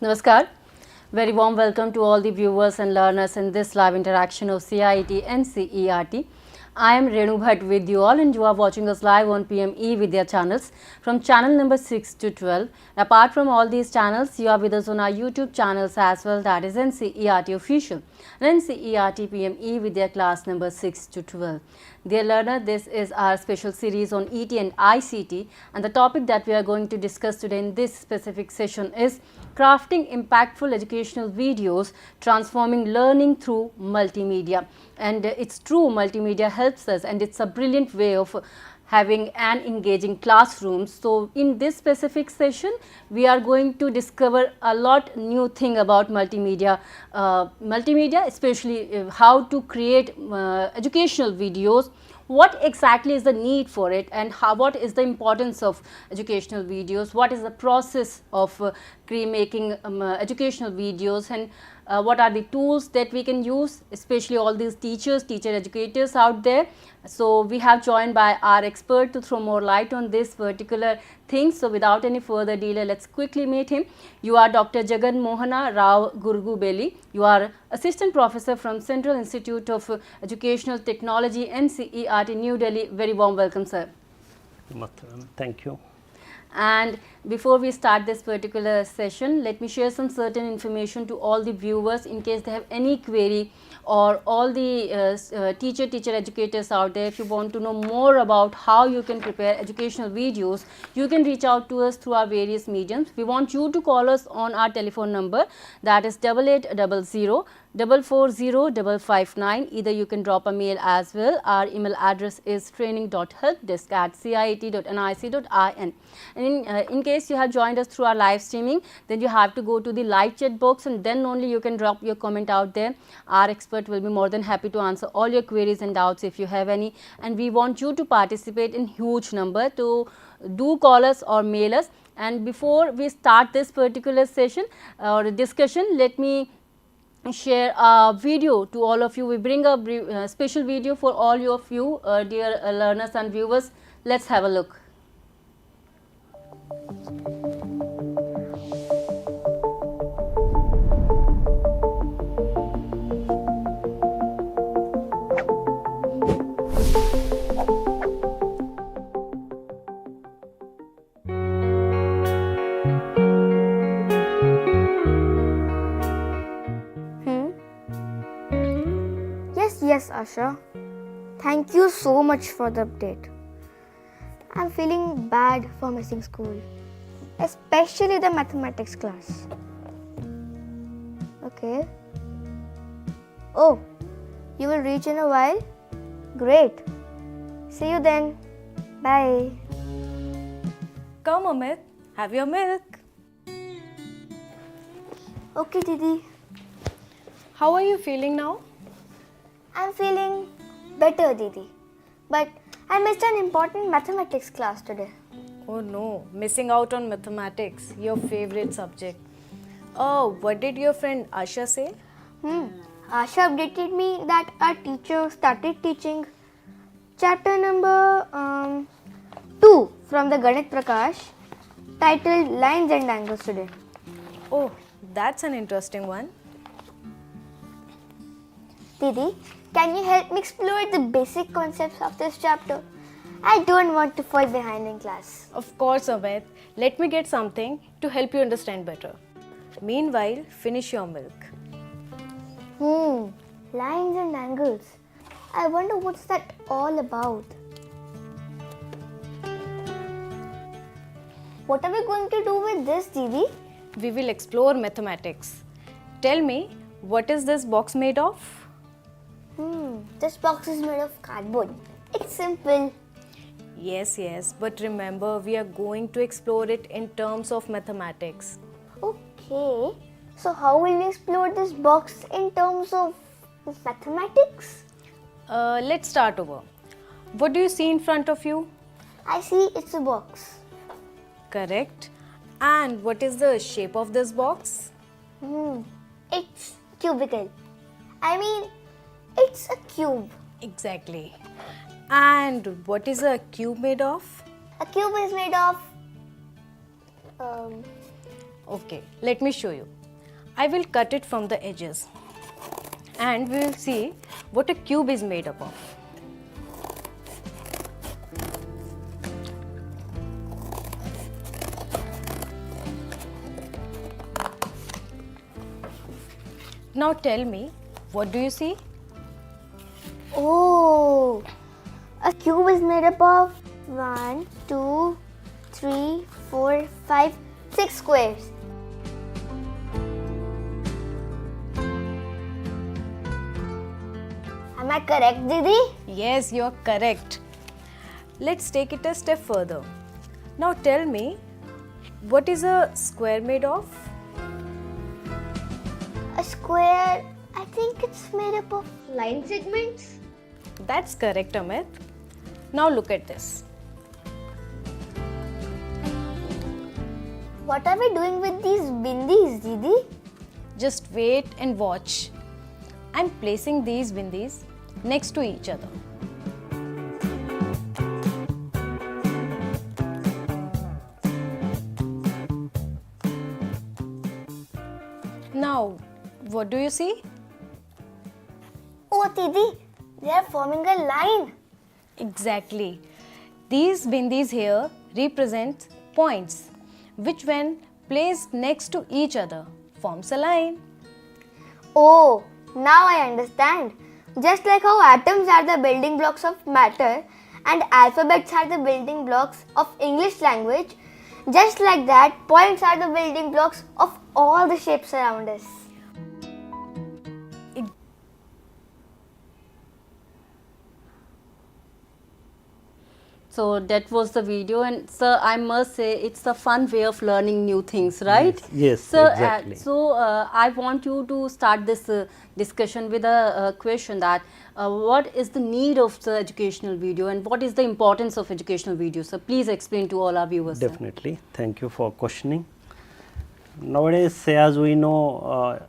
Namaskar. Very warm welcome to all the viewers and learners in this live interaction of CIT and NCERT. I am Renu Bhatt with you all and you are watching us live on PME Vidya channels from channel number 6 to 12. Apart from all these channels, you are with us on our YouTube channels as well, that is NCERT official and NCERT PME Vidya class number 6 to 12. Dear learner, this is our special series on ET and ICT, and the topic that we are going to discuss today in this specific session is crafting impactful educational videos, transforming learning through multimedia. And it's true, multimedia helps us and it's a brilliant way of having an engaging classroom. So in this specific session, we are going to discover a lot new thing about multimedia, especially how to create educational videos, what exactly is the need for it, and what is the importance of educational videos, what is the process of making educational videos, and what are the tools that we can use, especially all these teacher educators out there. So we have joined by our expert to throw more light on this particular thing. So without any further delay, let's quickly meet him. You are Dr. Jaganmohana Rao Gurugubelli. You are Assistant Professor from Central Institute of Educational Technology, NCERT, New Delhi. Very warm welcome, sir. Thank you. And before we start this particular session, let me share some certain information to all the viewers in case they have any query, or all the teacher educators out there. If you want to know more about how you can prepare educational videos, you can reach out to us through our various mediums. We want you to call us on our telephone number, that is 8800 440 Either you can drop a mail as well. Our email address is training.helpdesk@cit.nic.in. And in case you have joined us through our live streaming, then you have to go to the live chat box and then only you can drop your comment out there. Our expert will be more than happy to answer all your queries and doubts if you have any. And we want you to participate in huge number, to do call us or mail us. And before we start this particular session or discussion, let me share a video to all of you. We bring a special video for all of you, dear learners and viewers. Let's have a look. Yes, Asha. Thank you so much for the update. I'm feeling bad for missing school, especially the mathematics class. Okay. Oh, you will reach in a while? Great. See you then. Bye. Come, Amit, have your milk. Okay, Didi. How are you feeling now? I'm feeling better, Didi. But I missed an important mathematics class today. Oh no, missing out on mathematics, your favorite subject. Oh, what did your friend Asha say? Asha updated me that our teacher started teaching chapter number 2 from the Ganit Prakash, titled Lines and Angles today. Oh, that's an interesting one. Didi, can you help me explore the basic concepts of this chapter? I don't want to fall behind in class. Of course, Amit. Let me get something to help you understand better. Meanwhile, finish your milk. Lines and angles. I wonder what's that all about. What are we going to do with this, Didi? We will explore mathematics. Tell me, what is this box made of? This box is made of cardboard. It's simple. Yes, but remember, we are going to explore it in terms of mathematics. Okay. So how will we explore this box in terms of mathematics? Let's start over. What do you see in front of you? I see it's a box. Correct. And what is the shape of this box? It's cubical. I mean, it's a cube. Exactly. And what is a cube made of? A cube is made of Okay, let me show you. I will cut it from the edges and we will see what a cube is made up of. Now tell me, what do you see? Oh, a cube is made up of 1, 2, 3, 4, 5, 6 squares. Am I correct, Didi? Yes, you are correct. Let's take it a step further. Now tell me, what is a square made of? A square, I think it's made up of line segments. That's correct, Amit. Now look at this. What are we doing with these bindis, Didi? Just wait and watch. I'm placing these bindis next to each other. Now, what do you see? Oh, Didi, they are forming a line. Exactly. These bindis here represent points, which when placed next to each other forms a line. Oh, now I understand. Just like how atoms are the building blocks of matter and alphabets are the building blocks of English language, just like that, points are the building blocks of all the shapes around us. So that was the video, and sir, I must say it's a fun way of learning new things, right? Yes, So, exactly. I want you to start this discussion with a question that what is the need of the educational video and what is the importance of educational video? So please explain to all our viewers. sir. Definitely. Thank you for questioning. Nowadays, as we know,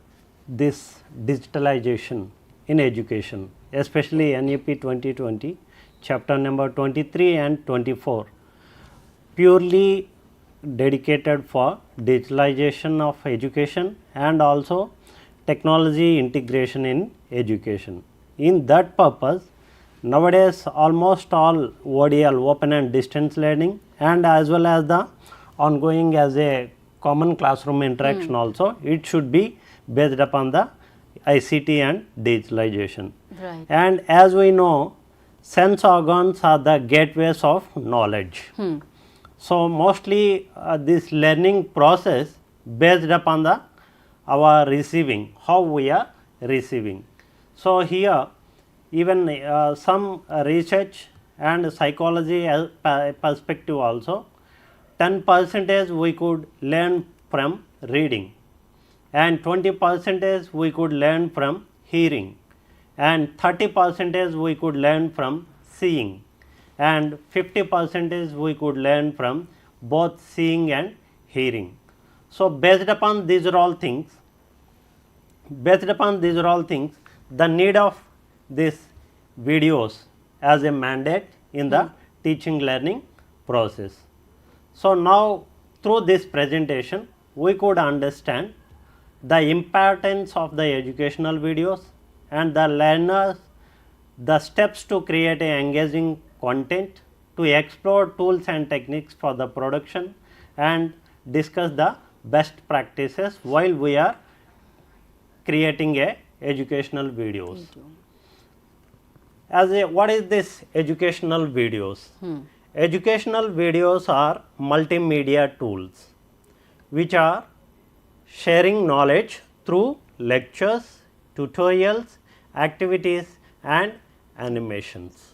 this digitalization in education, especially NEP 2020, chapter number 23 and 24, purely dedicated for digitalization of education and also technology integration in education. In that purpose, nowadays almost all ODL, open and distance learning, and as well as the ongoing as a common classroom interaction also, it should be based upon the ICT and digitalization. Right. And as we know, sense organs are the gateways of knowledge. So mostly this learning process based upon the our receiving, how we are receiving. So here even some research and psychology perspective also, 10% we could learn from reading and 20% we could learn from hearing and 30% we could learn from seeing and 50% we could learn from both seeing and hearing. So based upon these are all things, the need of these videos as a mandate in the teaching learning process. So now through this presentation we could understand the importance of the educational videos and the learners, the steps to create a engaging content, to explore tools and techniques for the production and discuss the best practices while we are creating a educational videos. As a, what is this educational videos? Educational videos are multimedia tools which are sharing knowledge through lectures, tutorials, activities and animations.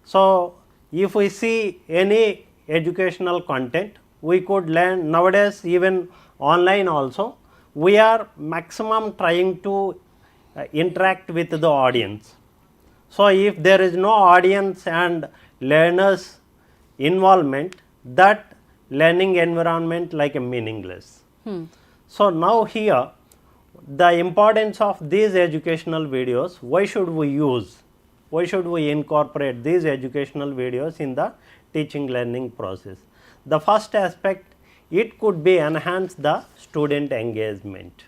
So if we see any educational content, we could learn nowadays even online also, we are maximum trying to interact with the audience. So if there is no audience and learners involvement, that learning environment like a meaningless. So now here the importance of these educational videos, why should we use, why should we incorporate these educational videos in the teaching learning process? The first aspect, it could be enhance the student engagement.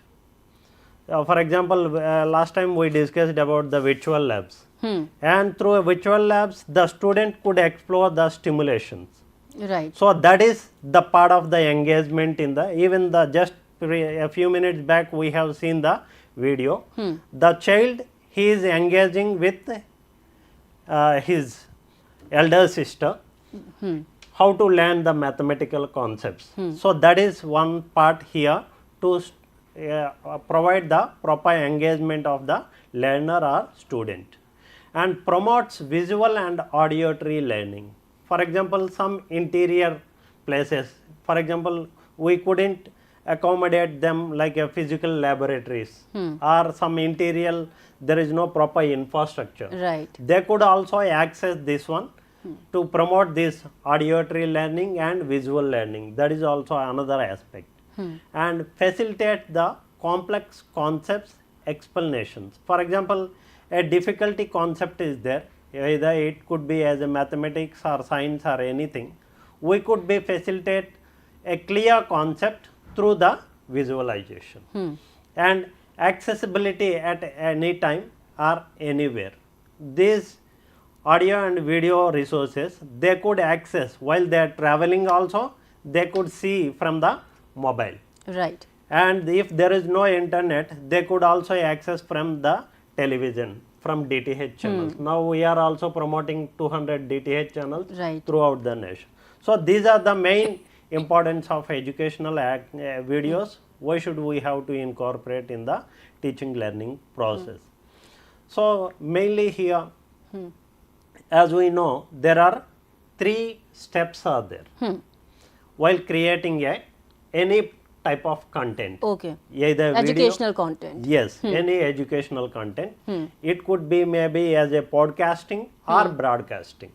For example, last time we discussed about the virtual labs, and through virtual labs the student could explore the stimulations. Right. So that is the part of the engagement in the, even the just a few minutes back we have seen the video. The child, he is engaging with his elder sister, how to learn the mathematical concepts. So that is one part here to provide the proper engagement of the learner or student, and promotes visual and auditory learning. For example, some interior places, for example, we couldn't accommodate them like a physical laboratories or some interior, there is no proper infrastructure. Right. They could also access this one to promote this auditory learning and visual learning. That is also another aspect. And facilitate the complex concepts explanations. For example, a difficulty concept is there, either it could be as a mathematics or science or anything. We could be facilitate a clear concept through the visualization and accessibility at any time or anywhere. These audio and video resources they could access while they are traveling also, they could see from the mobile. Right. And if there is no internet, they could also access from the television, from DTH channels. Now we are also promoting 200 DTH channels Right. throughout the nation. So these are the main importance of educational videos. Why should we have to incorporate in the teaching learning process? So mainly here, as we know, there are 3 steps are there while creating any type of content. Okay. Either Educational video, content. yes, any educational content. It could be maybe as a podcasting or broadcasting,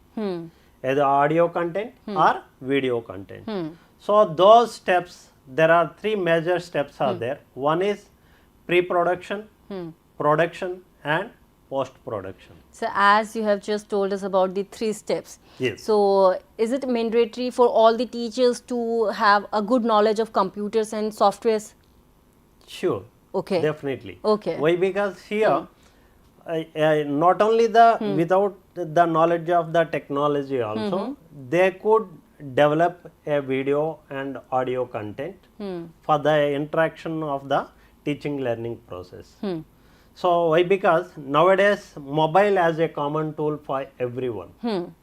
either audio content or video content. So those steps, there are 3 major steps are there. One is pre-production, production and post-production. So as you have just told us about the 3 steps. Yes. So is it mandatory for all the teachers to have a good knowledge of computers and softwares? Sure. Okay. Definitely. Okay. Why? Because here, not only the without the knowledge of the technology also, they could develop a video and audio content for the interaction of the teaching learning process. So why? Because nowadays mobile as a common tool for everyone.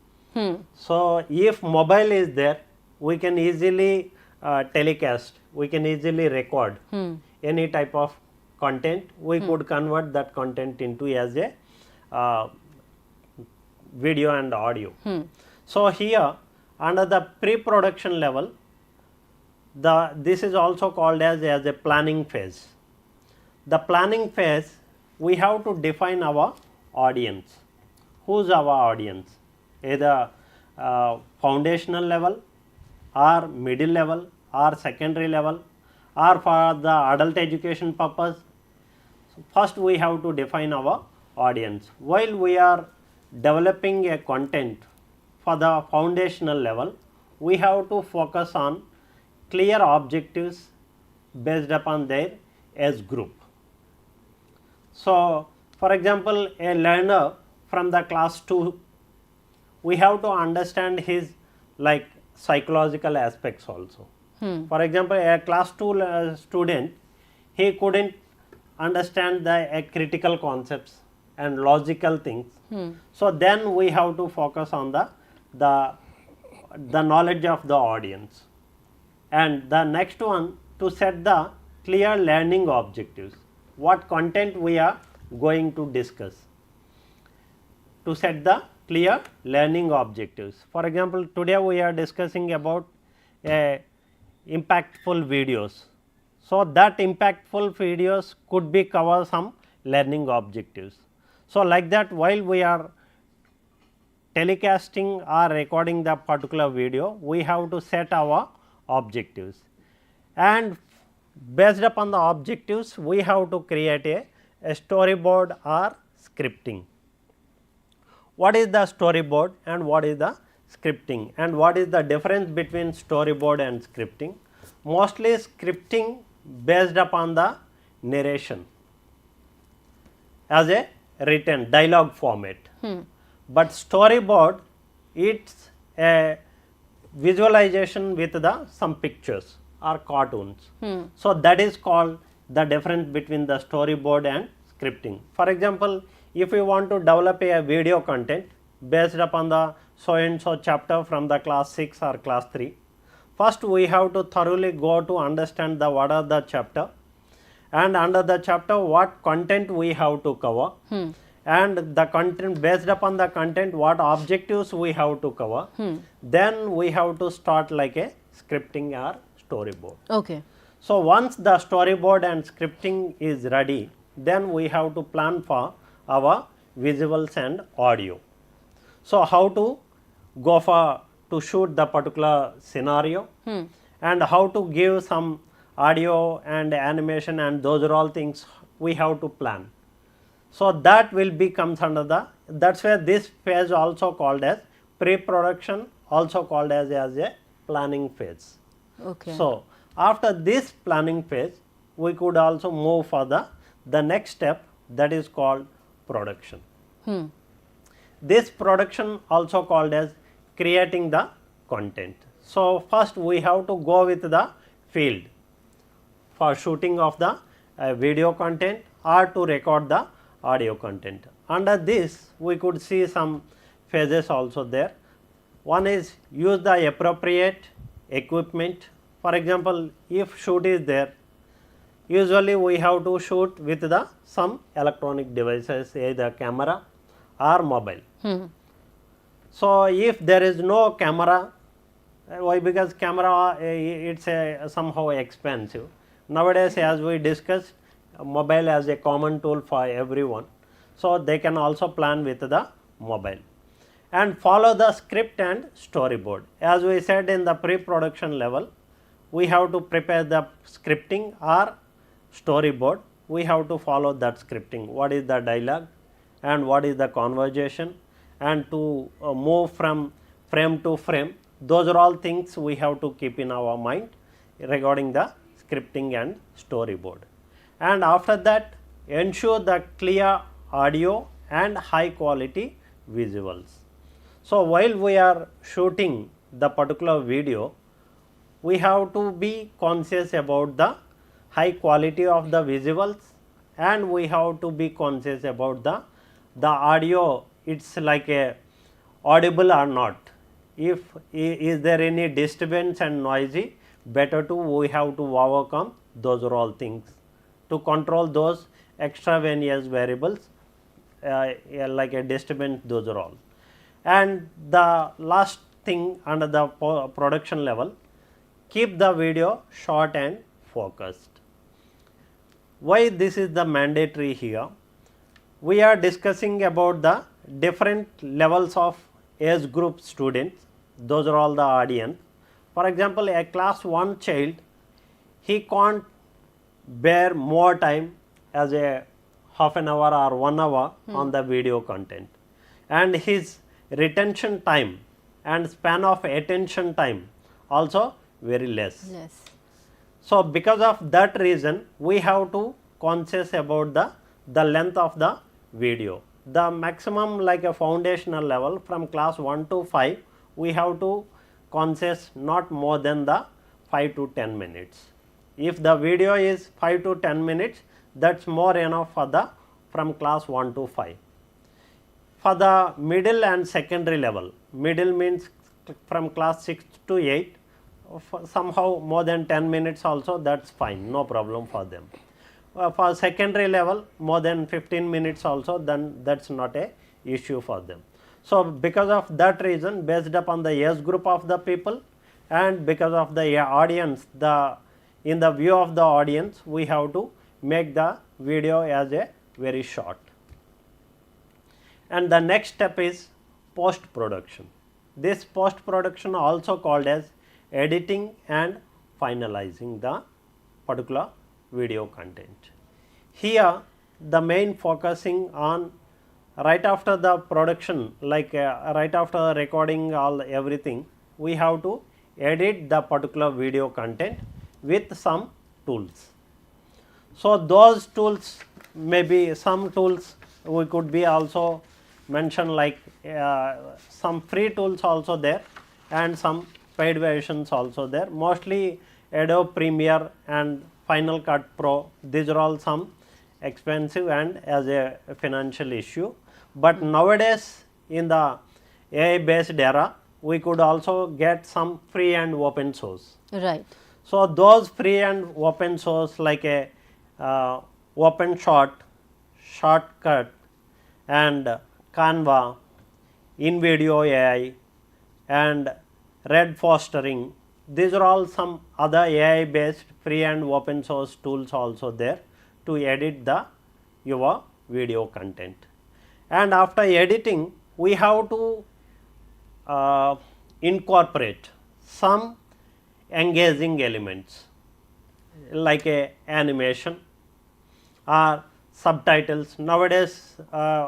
So if mobile is there, we can easily telecast, we can easily record any type of content. We could convert that content into as a video and audio. So here under the pre-production level, this is also called as a planning phase. The planning phase, we have to define our audience. Who's our audience? Either foundational level or middle level or secondary level or for the adult education purpose. So first we have to define our audience. While we are developing a content for the foundational level, we have to focus on clear objectives based upon their age group. So for example, a learner from the class 2, we have to understand his like psychological aspects also. For example, a class 2 student, he couldn't understand the critical concepts and logical things. So then we have to focus on the knowledge of the audience. And the next one, to set the clear learning objectives. What content we are going to discuss, to set the clear learning objectives. For example, today we are discussing about impactful videos. So that impactful videos could be cover some learning objectives. So like that, while we are telecasting or recording the particular video, we have to set our objectives, and based upon the objectives we have to create a storyboard or scripting. What is the storyboard and what is the scripting, and what is the difference between storyboard and scripting? mostly scripting based upon the narration as a written dialogue format. But storyboard, it's a visualization with the some pictures or cartoons. So that is called the difference between the storyboard and scripting. For example, if you want to develop a video content based upon the so and so chapter from the class 6 or class 3, first we have to thoroughly go to understand the what are the chapter, and under the chapter what content we have to cover, and the content based upon the content what objectives we have to cover, then we have to start like a scripting or storyboard. Okay. So once the storyboard and scripting is ready, then we have to plan for our visuals and audio. So how to go for to shoot the particular scenario, and how to give some audio and animation, and those are all things we have to plan. So that will be comes under the, that's where this phase also called as pre-production, also called as a planning phase. Okay. So after this planning phase, we could also move for the next step, that is called production. This production also called as creating the content. So first we have to go with the field for shooting of the video content or to record the audio content. Under this we could see some phases also there. One is use the appropriate equipment. For example, if shoot is there, usually we have to shoot with the some electronic devices, either camera or mobile. So if there is no camera, why? Because camera it's somehow expensive. Nowadays, as we discussed, mobile as a common tool for everyone, so they can also plan with the mobile and follow the script and storyboard. As we said in the pre-production level, we have to prepare the scripting or storyboard. We have to follow that scripting. What is the dialogue and what is the conversation, and to move from frame to frame. Those are all things we have to keep in our mind regarding the scripting and storyboard. And after that, ensure the clear audio and high quality visuals. So while we are shooting the particular video, we have to be conscious about the high quality of the visuals, and we have to be conscious about the audio, it's like a audible or not. If is there any disturbance and noisy, better to we have to overcome those are all things to control those extraneous variables like a disturbance, those are all. And the last thing under the production level, keep the video short and focused. Why this is the mandatory here? We are discussing about the different levels of age group students, those are all the audience. For example, a class 1 child, he can't bear more time as a half an hour or 1 hour on the video content, and his retention time and span of attention time also very less. Yes. So because of that reason, we have to conscious about the length of the video. The maximum like a foundational level from class 1 to 5, we have to conscious not more than the 5 to 10 minutes. If the video is 5 to 10 minutes, that's more enough for the from class 1 to 5. For the middle and secondary level, middle means from class 6 to 8, somehow more than 10 minutes also, that's fine, no problem for them. For secondary level, more than 15 minutes also, then that's not a issue for them. So because of that reason, based upon the age group of the people and because of the audience, in the view of the audience, we have to make the video as a very short. And the next step is post production. This post production also called as editing and finalizing the particular video content. Here the main focusing on right after the production, like right after recording all everything, we have to edit the particular video content with some tools. So those tools, maybe some tools we could be also mention, like some free tools also there and some paid versions also there. Mostly Adobe Premiere and Final Cut Pro, these are all some expensive and as a financial issue. But nowadays in the AI based era, we could also get some free and open source. Right. So those free and open source, like a OpenShot, Shortcut and Canva, InVideo AI and Red Fostering, these are all some other AI based free and open source tools also there to edit your video content. And after editing, we have to incorporate some engaging elements like a animation or subtitles. Nowadays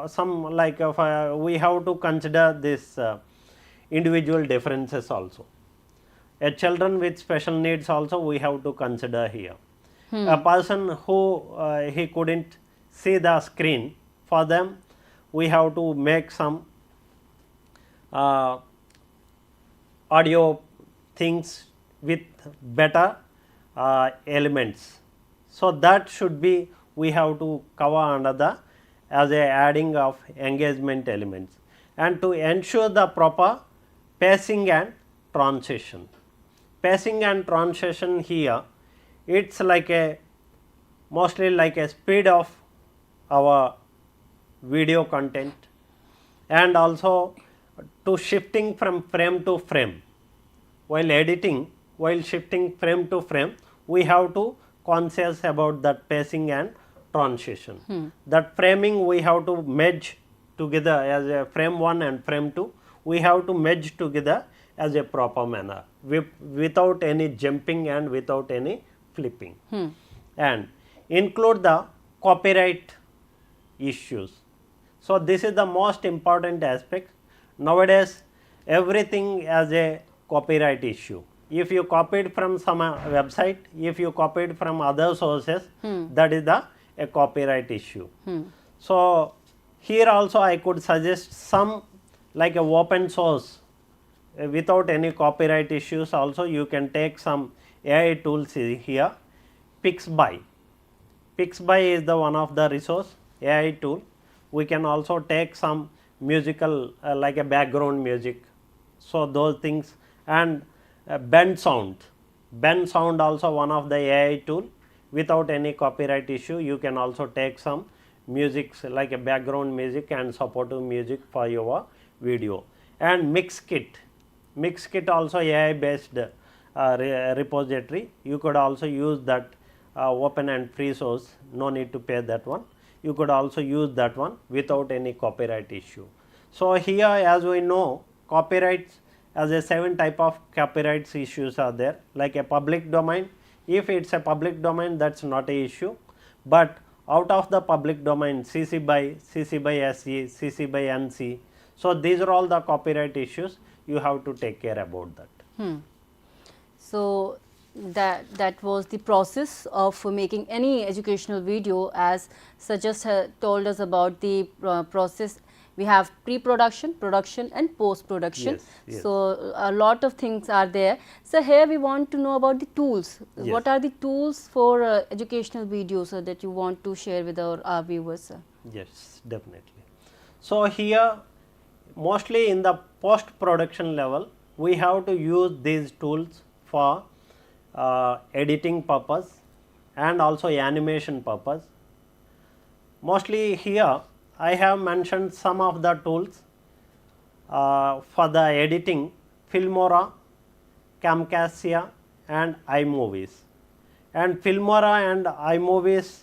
some like we have to consider this individual differences also. A children with special needs also we have to consider here. A person who he couldn't see the screen, for them we have to make some audio things with better elements. So that should be, we have to cover under the as a adding of engagement elements, and to ensure the proper pacing and transition. Pacing and transition here, it's like a mostly like a speed of our video content, and also to shifting from frame to frame. While editing, while shifting frame to frame, we have to conscious about that pacing and transition. That framing we have to merge together as a frame 1 and frame 2, we have to merge together as a proper manner without any jumping and without any flipping. And include the copyright issues. So this is the most important aspect. Nowadays everything as a copyright issue. If you copied from some website, if you copied from other sources, that is a copyright issue. So here also I could suggest some like a open source without any copyright issues. Also you can take some AI tools here. Pixby is the one of the resource AI tool. We can also take some musical like a background music, so those things, and bend sound also one of the AI tool. Without any copyright issue, you can also take some music like a background music and supportive music for your video. And Mixkit also AI based repository. You could also use that open and free source, no need to pay that one. You could also use that one without any copyright issue. So here, as we know, copyrights as a 7 type of copyrights issues are there, like a public domain. If it's a public domain, that's not a issue, but out of the public domain, CC by SE, CC by NC. So these are all the copyright issues. You have to take care about that. So that was the process of making any educational video, as Sajjad told us about the process. We have pre-production, production and post-production. Yes. So a lot of things are there. So here we want to know about the tools. Yes. What are the tools for educational videos that you want to share with our viewers? Yes, definitely. So here mostly in the post-production level, we have to use these tools for editing purpose and also animation purpose. Mostly here I have mentioned some of the tools for the editing: Filmora, Camtasia and iMovies. And Filmora and iMovies,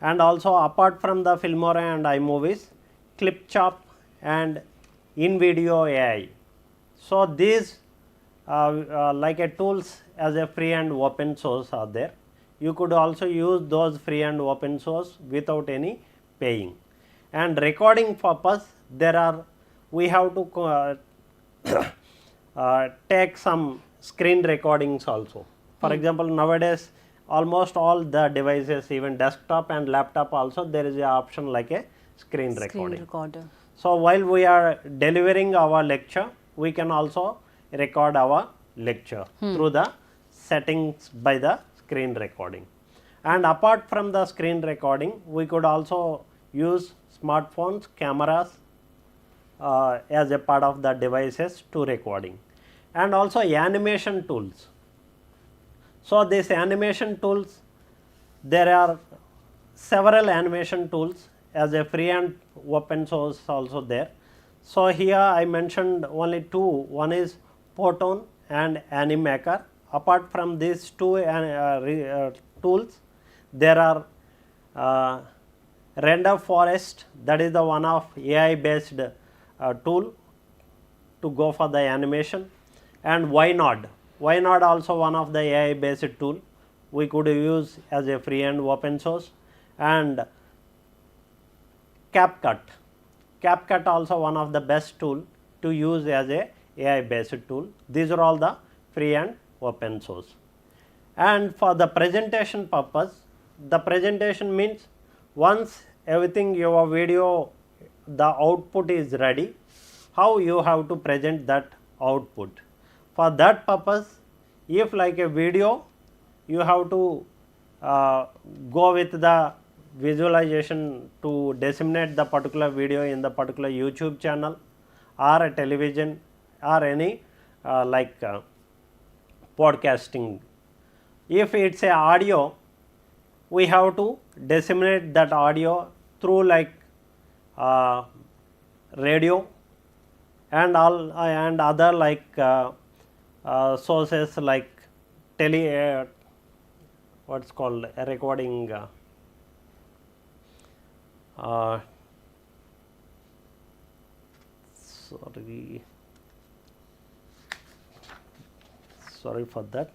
and also apart from the Filmora and iMovies, Clipchamp and InVideo AI. So these like a tools as a free and open source are there. You could also use those free and open source without any paying. And recording purpose, there are, we have to take some screen recordings also. For example, nowadays almost all the devices, even desktop and laptop also, there is a option like a screen recording. recorder. So, while we are delivering our lecture, we can also record our lecture through the settings by the screen recording. And apart from the screen recording, we could also use smartphones, cameras as a part of the devices to recording, and also animation tools. So, these animation tools, there are several animation tools as a free and open source also there. So, here I mentioned only two, one is Photon and Animaker. Apart from these two tools, there are Render Forest, that is the one of AI based tool to go for the animation, and Ynode. Ynode also one of the AI based tool we could use as a free and open source, and CapCut. CapCut also one of the best tool to use as a AI based tool. These are all the free and open source. And for the presentation purpose, the presentation means once everything your video, the output is ready, how you have to present that output. For that purpose, if like a video, you have to go with the visualization to disseminate the particular video in the particular YouTube channel or a television or any podcasting. If it is a audio, we have to disseminate that audio through like radio and all and other like sources like what's called a recording sorry for that.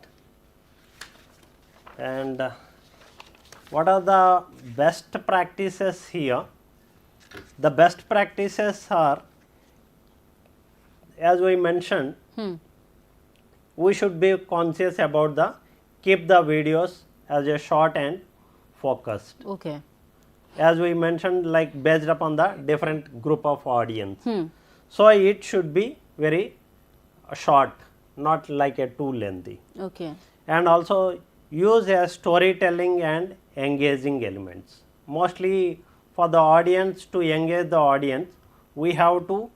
And what are the best practices here? The best practices are, as we mentioned, we should be conscious about the keep the videos as a short and focused. Okay. As we mentioned, like based upon the different group of audience. So, it should be very short, not like a too lengthy. Okay. And also use a storytelling and engaging elements. Mostly for the audience, to engage the audience, we have to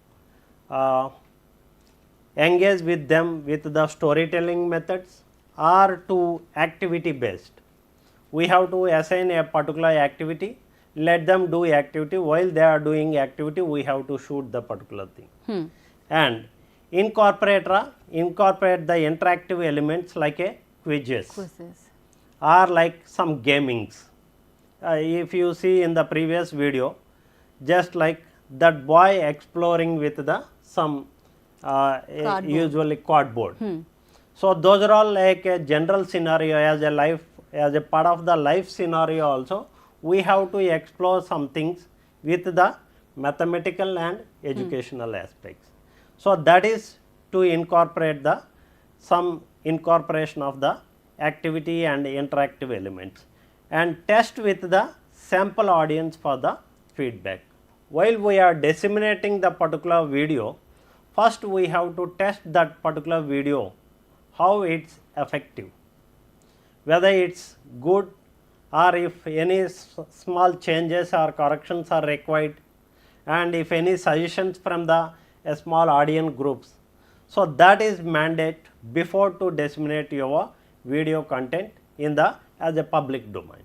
engage with them with the storytelling methods or to activity based. We have to assign a particular activity, let them do activity, while they are doing activity we have to shoot the particular thing. And incorporate the interactive elements like a quizzes or like some gamings. If you see in the previous video, just like that boy exploring with the some usually cardboard. So, those are all like a general scenario as a part of the life scenario also. We have to explore some things with the mathematical and educational aspects. So, that is to incorporate some incorporation of the activity and interactive elements, and test with the sample audience for the feedback. While we are disseminating the particular video, first we have to test that particular video, how it is effective, whether it is good or if any small changes or corrections are required, and if any suggestions from the small audience groups. So, that is mandate before to disseminate your video content in the as a public domain.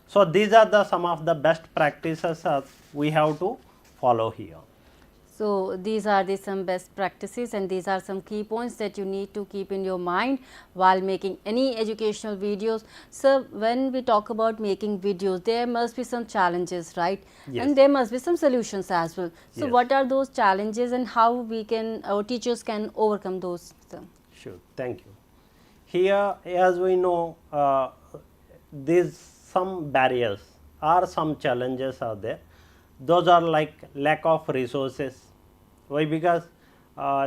So, these are some of the best practices we have to follow here. So, these are some best practices, and these are some key points that you need to keep in your mind while making any educational videos. So, when we talk about making videos, there must be some challenges, right? Yes. And there must be some solutions as well. So, Yes. what are those challenges and how our teachers can overcome those? Sure, thank you. Here, as we know, these some barriers or some challenges are there. Those are like lack of resources. Why? Because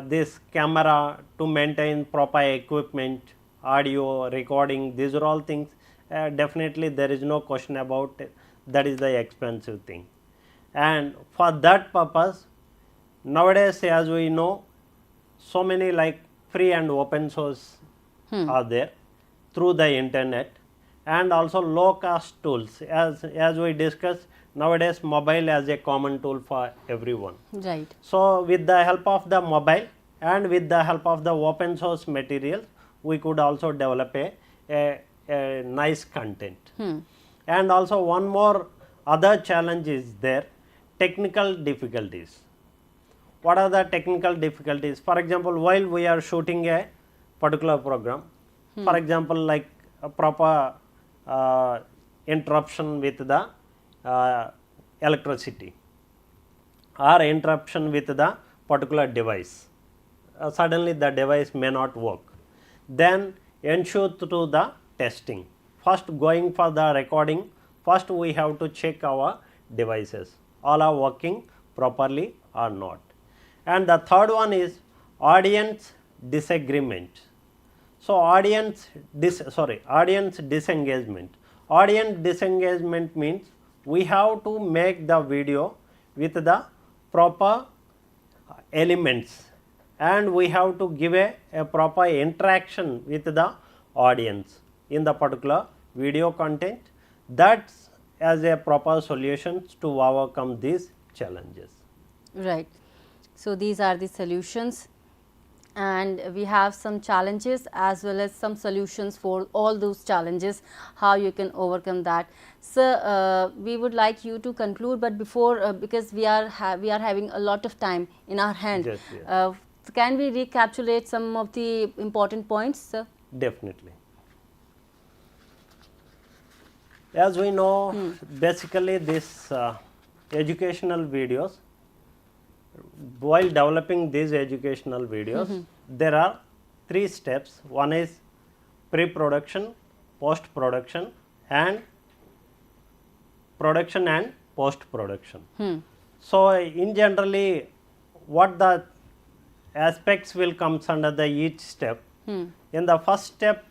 this camera, to maintain proper equipment audio, recording, these are all things definitely there is no question about it, that is the expensive thing. And for that purpose, nowadays as we know, so many like free and open source are there through the internet, and also low cost tools, as we discussed, nowadays mobile as a common tool for everyone. Right. So with the help of the mobile and with the help of the open source materials, we could also develop a nice content. And also one more other challenge is there, technical difficulties. What are the technical difficulties? For example, while we are shooting a particular program, for example, like a proper interruption with the electricity or interruption with the particular device, suddenly the device may not work, then ensure through the testing. First going for the recording, first we have to check our devices, all are working properly or not. And the third one is audience disagreement. So audience disengagement. Audience disengagement means we have to make the video with the proper elements, and we have to give a proper interaction with the audience in the particular video content. That's as a proper solutions to overcome these challenges. Right. So these are the solutions, and we have some challenges as well as some solutions for all those challenges, how you can overcome that. So we would like you to conclude, but before because we are having a lot of time in our hand, Yes, yes. can we recapitulate some of the important points, sir? Definitely. As we know, basically this educational videos, while developing these educational videos, there are 3 steps. One is pre-production, post-production, and production and post-production. So in generally, what the aspects will comes under the each step. In the first step,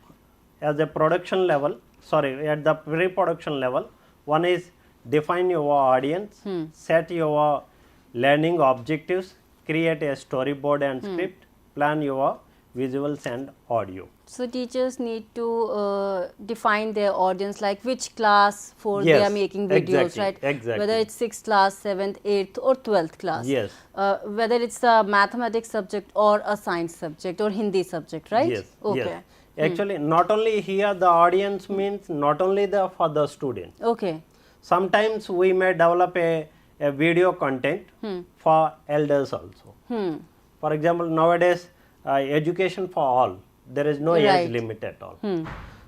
as a production level, at the pre-production level, one is define your audience, set your learning objectives, create a storyboard and script, plan your visuals and audio. So teachers need to define their audience, like which class for they Yes, are making videos, exactly, right? exactly. Whether it's 6th class, 7th, 8th or 12th class. Yes. Whether it's a mathematics subject or a science subject or Hindi subject, right? Yes. Okay. Yes. Actually, not only here the audience means not only for the student. Okay. Sometimes we may develop a video content for elders also. For example, nowadays education for all, there is no Right. age limit at all.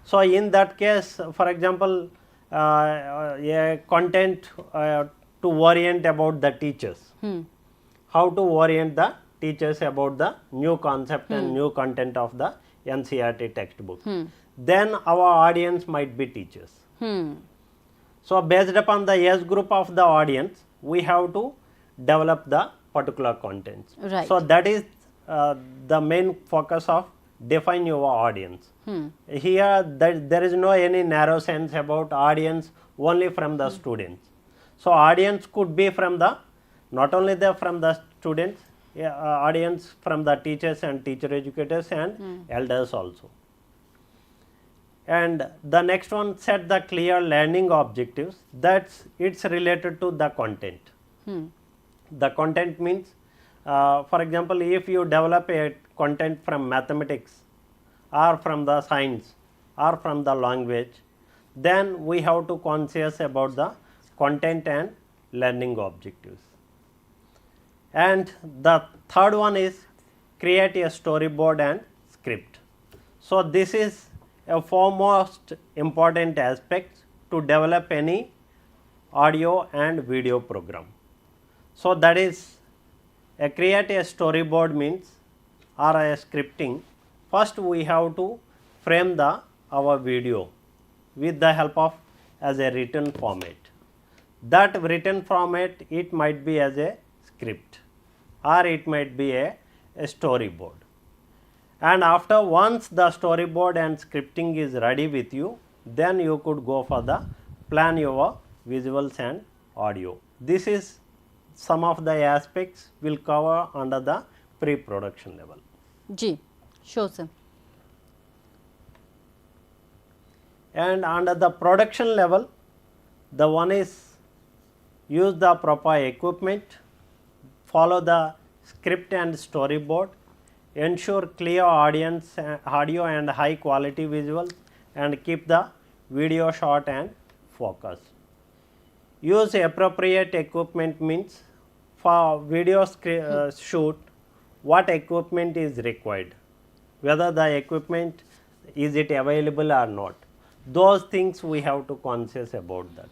So in that case, for example, a content to orient about the teachers, how to orient the teachers about the new concept and new content of the NCERT textbook. Then our audience might be teachers. So based upon the age group of the audience, we have to develop the particular contents. Right. So that is the main focus of define your audience. Here there is no any narrow sense about audience only from the students. So audience could be from the not only from the students, audience from the teachers and teacher educators and elders also. And the next one, set the clear learning objectives. That's it's related to the content. The content means, for example, if you develop a content from mathematics or from the science or from the language, then we have to conscious about the content and learning objectives. And the third one is create a storyboard and script. So this is a foremost important aspect to develop any audio and video program. So that is create a storyboard means or a scripting. First we have to frame our video with the help of as a written format. That written format, it might be as a script or it might be a storyboard. And after once the storyboard and scripting is ready with you, then you could go for the plan your visuals and audio. This is some of the aspects will cover under the pre-production level. Ji, sure sir. And under the production level, the one is use the proper equipment, follow the script and storyboard, ensure clear audience audio and high quality visuals, and keep the video short and focus. Use appropriate equipment means for video shoot, what equipment is required, whether the equipment is it available or not. Those things we have to conscious about that.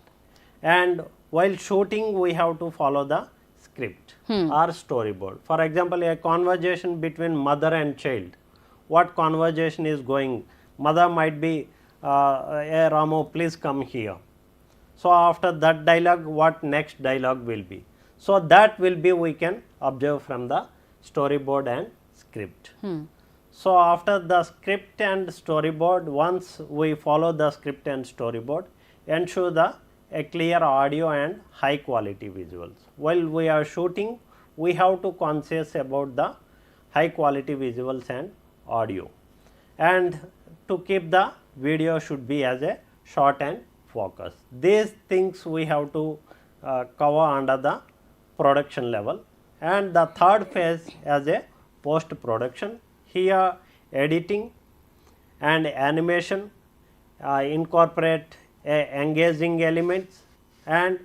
And while shooting we have to follow the script or storyboard. For example, a conversation between mother and child, what conversation is going, mother might be hey Ramu, please come here. So after that dialogue, what next dialogue will be. So that will be we can observe from the storyboard and script. So after the script and storyboard, once we follow the script and storyboard, ensure a clear audio and high quality visuals. While we are shooting, we have to conscious about the high quality visuals and audio. And to keep the video should be as a short and focus. These things we have to cover under the production level. And the third phase as a post production. Here editing and animation incorporate engaging elements, and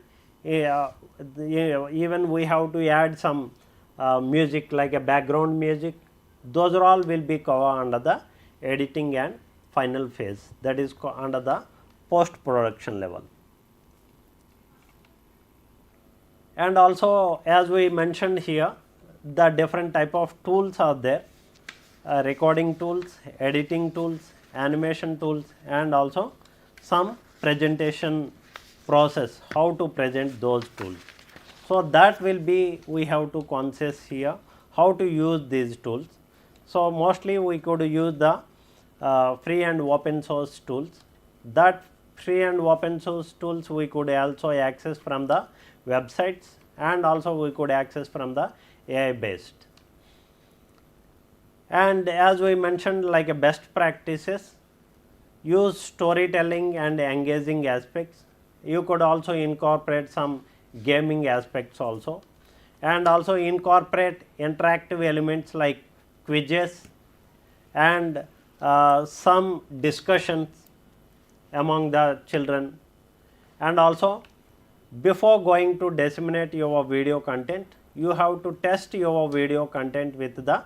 even we have to add some music like a background music. Those are all will be covered under the editing and final phase, that is under the post production level. And also as we mentioned here, the different type of tools are there. Recording tools, editing tools, animation tools, and also some presentation process, how to present those tools. So that will be we have to conscious here how to use these tools. So mostly we could use the free and open source tools. That free and open source tools we could also access from the websites, and also we could access from the AI based. And as we mentioned, like a best practices, use storytelling and engaging aspects. You could also incorporate some gaming aspects also, and also incorporate interactive elements like quizzes and some discussions among the children. And also before going to disseminate your video content, you have to test your video content with the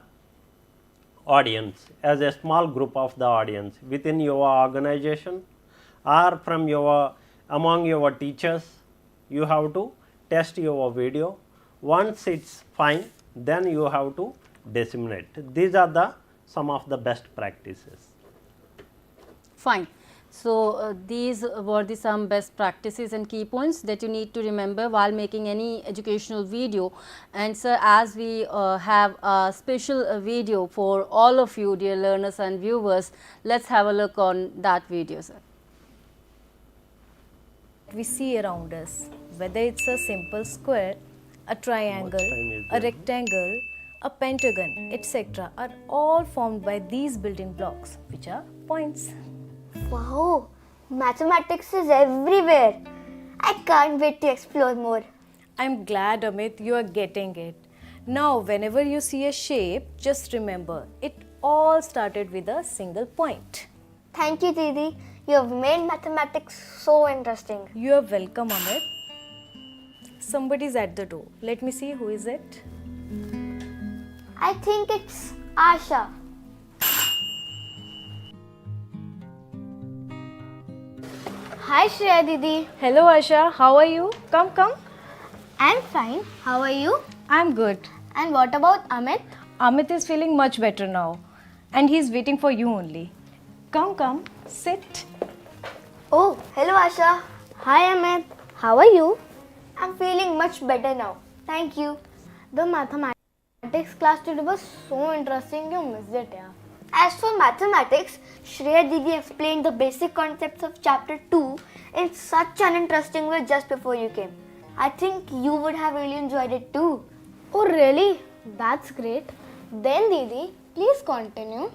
audience, as a small group of the audience within your organization or from your among your teachers. You have to test your video. Once it's fine, then you have to disseminate. These are the some of the best practices. Fine. So these were the some best practices and key points that you need to remember while making any educational video. And sir, as we have a special video for all of you dear learners and viewers, let's have a look on that video, sir. We see around us, whether it's a simple square, a triangle, a rectangle, a pentagon, etc., are all formed by these building blocks, which are points. Wow, mathematics is everywhere. I can't wait to explore more. I'm glad, Amit, you are getting it. Now, whenever you see a shape, just remember, it all started with a single point. Thank you, Didi. You have made mathematics so interesting. You are welcome, Amit. Somebody's at the door. Let me see, who is it? I think it's Asha. Hi Shreya Didi. Hello, Asha. How are you? Come, come. I'm fine. How are you? I'm good. And what about Amit? Amit is feeling much better now. And he's waiting for you only. Come, come. Sit. Oh, hello Asha. Hi Amit. How are you? I'm feeling much better now. Thank you. The mathematics class today was so interesting, you missed it, yeah. As for mathematics, Shreya Didi explained the basic concepts of chapter 2 in such an interesting way just before you came. I think you would have really enjoyed it too. Oh really? That's great. Then Didi, please continue.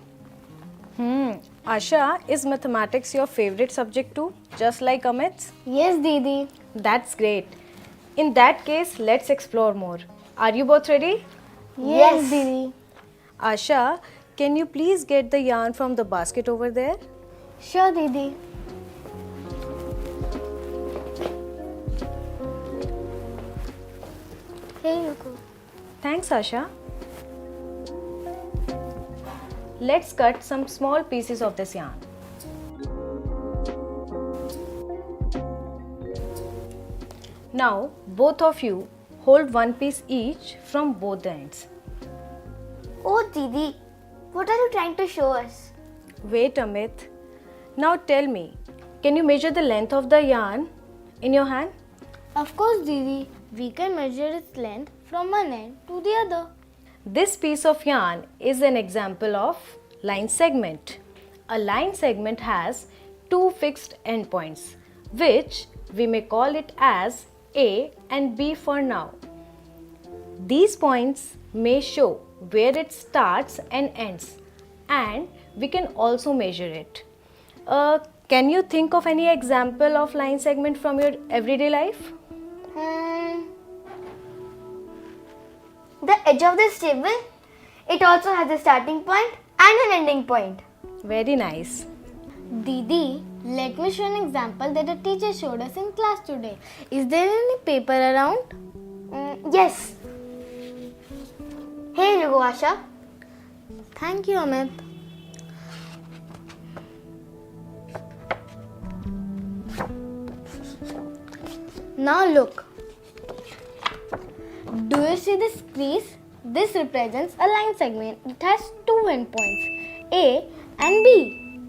Asha, is mathematics your favorite subject too, just like Amit's? Yes Didi. That's great. In that case, let's explore more. Are you both ready? Yes Didi. Asha, can you please get the yarn from the basket over there? Sure Didi. Here you go. Thanks, Asha. Let's cut some small pieces of this yarn. Now, both of you hold one piece each from both the ends. Oh Didi, what are you trying to show us? Wait, Amit. Now tell me, can you measure the length of the yarn in your hand? Of course Didi, we can measure its length from one end to the other. This piece of yarn is an example of line segment. A line segment has two fixed endpoints, which we may call it as A and B for now. These points may show where it starts and ends, and we can also measure it. Can you think of any example of line segment from your everyday life? The edge of this table, it also has a starting point and an ending point. Very nice. Didi, let me show an example that the teacher showed us in class today. Is there any paper around? Yes. Here you go, Asha. Thank you Amit. Now look. Do you see this crease? This represents a line segment. It has two endpoints, A and B.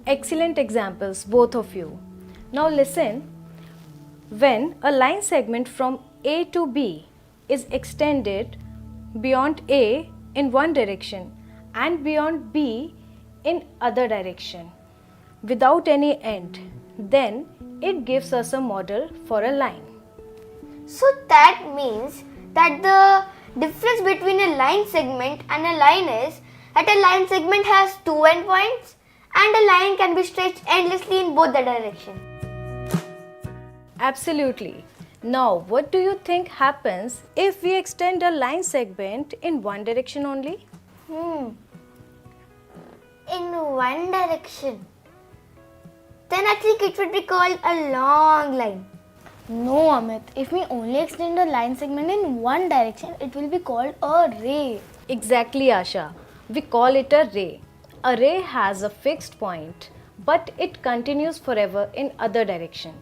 Excellent examples, both of you. Now listen. When a line segment from A to B is extended beyond A in one direction and beyond B in other direction without any end, then it gives us a model for a line. So that means that the difference between a line segment and a line is that a line segment has two endpoints and a line can be stretched endlessly in both the directions. Absolutely. Now, what do you think happens if we extend a line segment in one direction only? In one direction. Then I think it would be called a long line. No Amit, if we only extend a line segment in one direction, it will be called a ray. Exactly, Asha. We call it a ray. A ray has a fixed point, but it continues forever in other direction.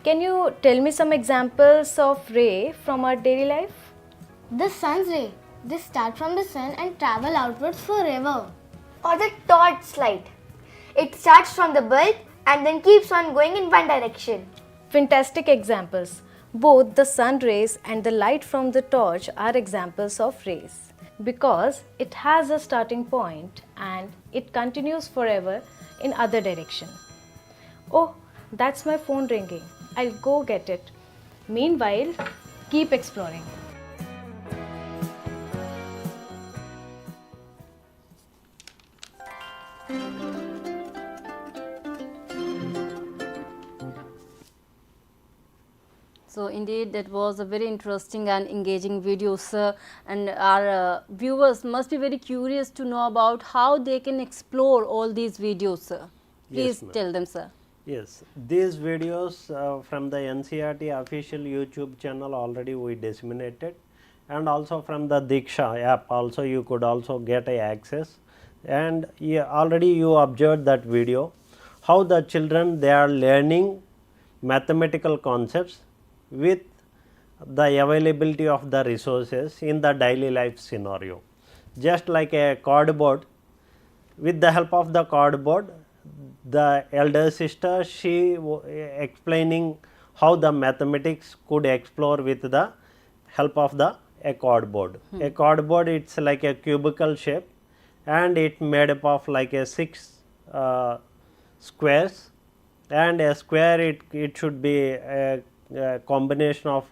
Can you tell me some examples of ray from our daily life? The sun's ray. They start from the sun and travel outwards forever. Or the torch light. It starts from the bulb and then keeps on going in one direction. Fantastic examples. Both the sun rays and the light from the torch are examples of rays because it has a starting point and it continues forever in other direction. Oh, that's my phone ringing. I'll go get it. Meanwhile, keep exploring. So indeed that was a very interesting and engaging video, sir, and our viewers must be very curious to know about how they can explore all these videos, sir. Please Yes, tell them, sir. Yes, these videos from the NCERT official YouTube channel already we disseminated, and also from the Diksha app also you could also get a access, and already you observed that video how the children they are learning mathematical concepts with the availability of the resources in the daily life scenario. Just like a cardboard, with the help of the cardboard, the elder sister she explaining how the mathematics could explore with the help of a cardboard. A cardboard it's like a cubical shape, and it made up of like a 6 squares, and a square it should be a combination of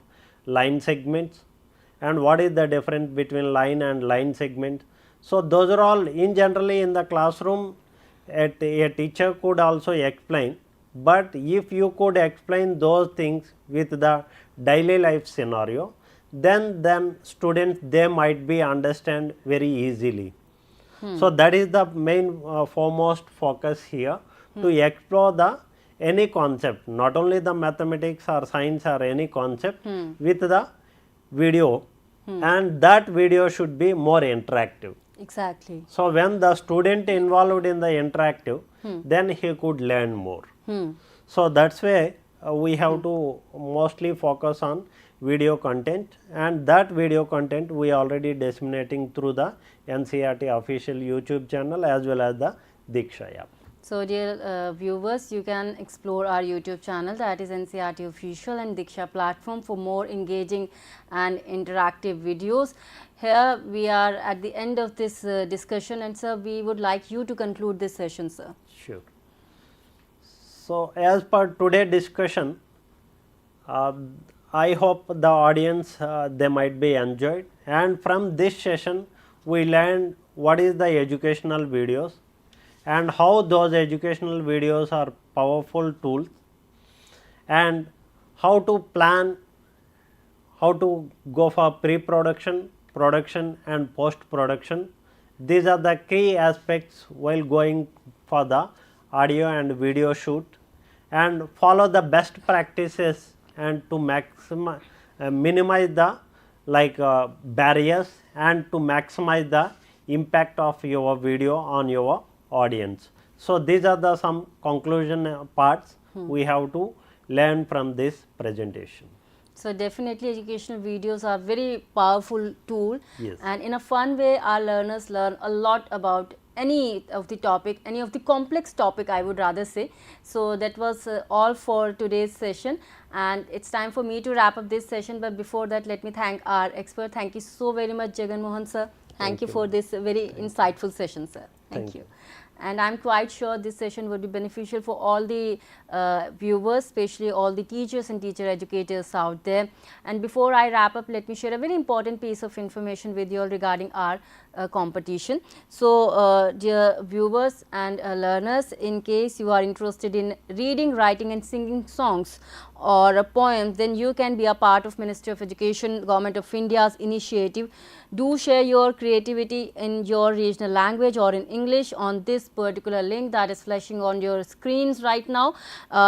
line segments. And what is the difference between line and line segment? So, those are all in generally in the classroom a teacher could also explain, but if you could explain those things with the daily life scenario, then students they might be understand very easily. So, that is the main foremost focus here, to explore the any concept, not only the mathematics or science or any concept with the video, and that video should be more interactive. Exactly. So, when the student involved in the interactive, then he could learn more. So, that is why we have to mostly focus on video content, and that video content we already disseminating through the NCERT official YouTube channel as well as the Diksha app. So, dear viewers, you can explore our YouTube channel, that is NCERT official and Diksha platform, for more engaging and interactive videos. Here we are at the end of this discussion, and sir, we would like you to conclude this session, sir. Sure. So, as per today's discussion, I hope the audience they might be enjoyed, and from this session we learned what is the educational videos and how those educational videos are powerful tools, and how to plan, how to go for pre-production, production and post-production. These are the key aspects while going for the audio and video shoot, and follow the best practices and to minimize the barriers and to maximize the impact of your video on your audience. So, these are the some conclusion parts we have to learn from this presentation. So, definitely educational videos are very powerful tool, Yes. and in a fun way our learners learn a lot about any of the topic, any of the complex topic I would rather say. So, that was all for today's session, and it is time for me to wrap up this session, but before that let me thank our expert. Thank you so very much, Jaganmohan sir. Thank you for this very insightful session, sir. Thank you. And I am quite sure this session would be beneficial for all the viewers, especially all the teachers and teacher educators out there. And before I wrap up, let me share a very important piece of information with you all regarding our competition. So, dear viewers and learners, in case you are interested in reading, writing and singing songs or a poem, then you can be a part of Ministry of Education, Government of India's initiative. Do share your creativity in your regional language or in English on this particular link that is flashing on your screens right now.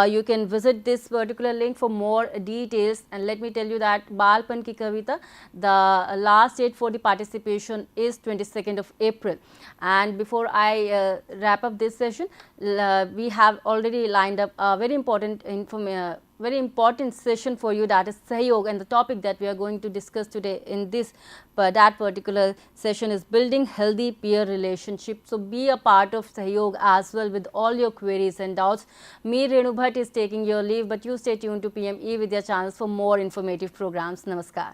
You can visit this particular link for more details, and let me tell you that Balpan Ki Kavita, the last date for the participation is 22nd of April. And before I wrap up this session, we have already lined up a very important session for you, that is Sahyog, and the topic that we are going to discuss today in this that particular session is building healthy peer relationship. So, be a part of Sahyog as well with all your queries and doubts. Me, Renu Bhatt, is taking your leave, but you stay tuned to PME Vidya channels for more informative programs. Namaskar.